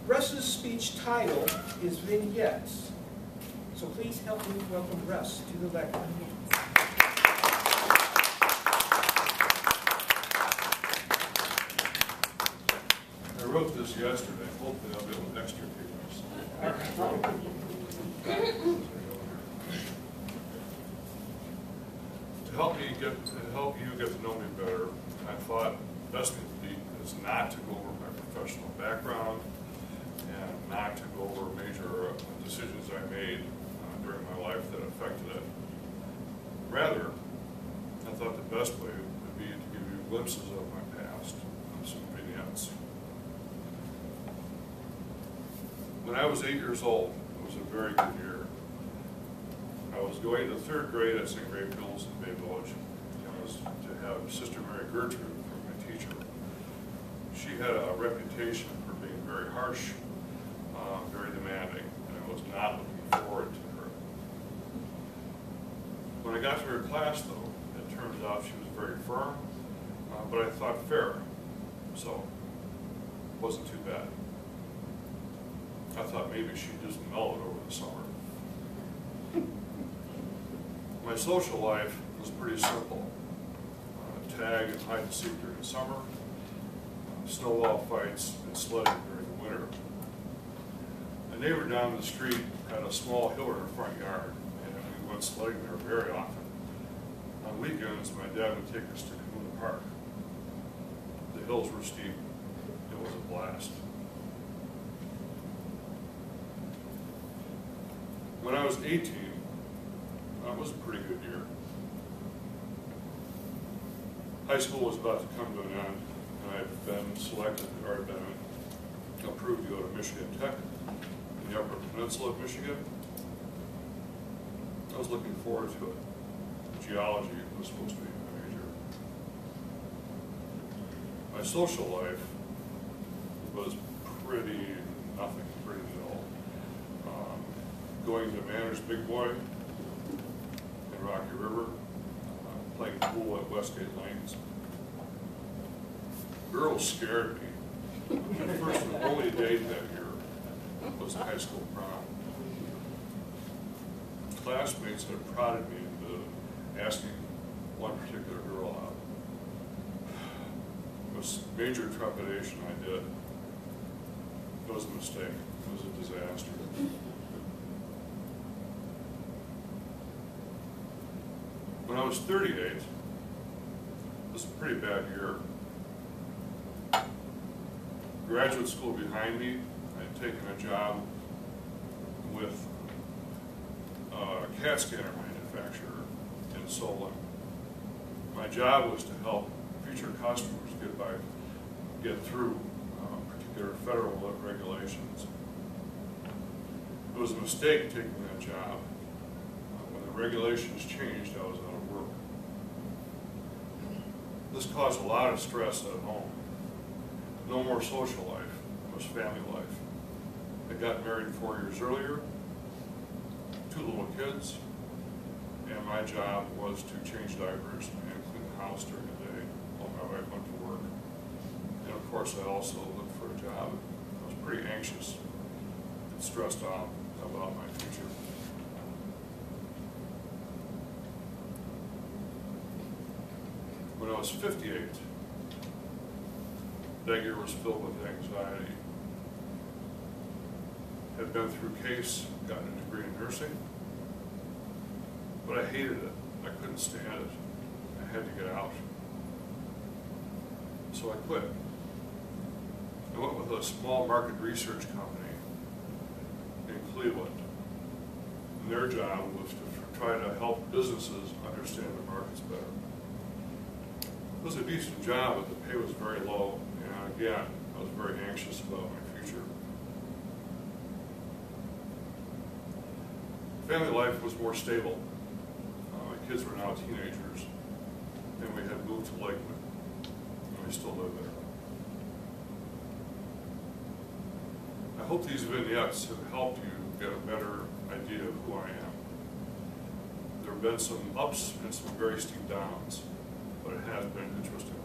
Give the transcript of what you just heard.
Russ's speech title is Vignettes. So please help me welcome Russ to the lectern. I wrote this yesterday. Hopefully I'll be able to extricate myself. To help you get to know me better, I thought the best thing to do is not to go over my professional background and not to go over major decisions I made during my life that affected it. Rather, I thought the best way would be to give you glimpses of my past and some vignettes. When I was 8 years old, it was a very good year. I was going to 3rd grade at St. Ray Pills in Bay Village. I was to have Sister Mary Gertrude for my teacher. She had a reputation for being very harsh, very demanding, and I was not looking forward to her. When I got to her class, though, it turns out she was very firm, but I thought fair, so it wasn't too bad. I thought maybe she'd just mellow it over the summer. My social life was pretty simple. Tag and hide and seek during the summer, snowball fights, and sledding during the winter. A neighbor down the street had a small hill in her front yard, and we went sledding there very often. On weekends, my dad would take us to Communicator Park. The hills were steep. It was a blast. When I was 18, that was a pretty good year. High school was about to come to an end, and I'd been selected, or I'd been approved to go to Michigan Tech in the Upper Peninsula of Michigan. I was looking forward to it. Geology was supposed to be my major. My social life was pretty nothing, pretty dull. Going to Manners Big Boy in Rocky River, playing pool at Westgate Lanes. Girls scared me. The first and only date that year was high school prom. Classmates had prodded me into asking one particular girl out. It was major trepidation I did. It was a mistake. It was a disaster. When I was 38, it was a pretty bad year. Graduate school behind me, I had taken a job with a CAT scanner manufacturer in Solon. My job was to help future customers get through particular federal regulations. It was a mistake taking that job. When the regulations changed, I was out of work. This caused a lot of stress at home. No more social life, it was family life. I got married 4 years earlier, 2 little kids, and my job was to change diapers and clean the house during the day while my wife went to work. And of course, I also looked for a job. I was pretty anxious and stressed out about my future. When I was 58, that year was filled with anxiety. Had been through CASE, gotten a degree in nursing, but I hated it. I couldn't stand it. I had to get out. So I quit. I went with a small market research company in Cleveland. And their job was to try to help businesses understand the markets better. It was a decent job, but the pay was very low. And again, I was very anxious about my future. Family life was more stable. My kids were now teenagers, and we had moved to Lakewood, and we still live there. I hope these vignettes have helped you get a better idea of who I am. There have been some ups and some very steep downs, but it has been interesting.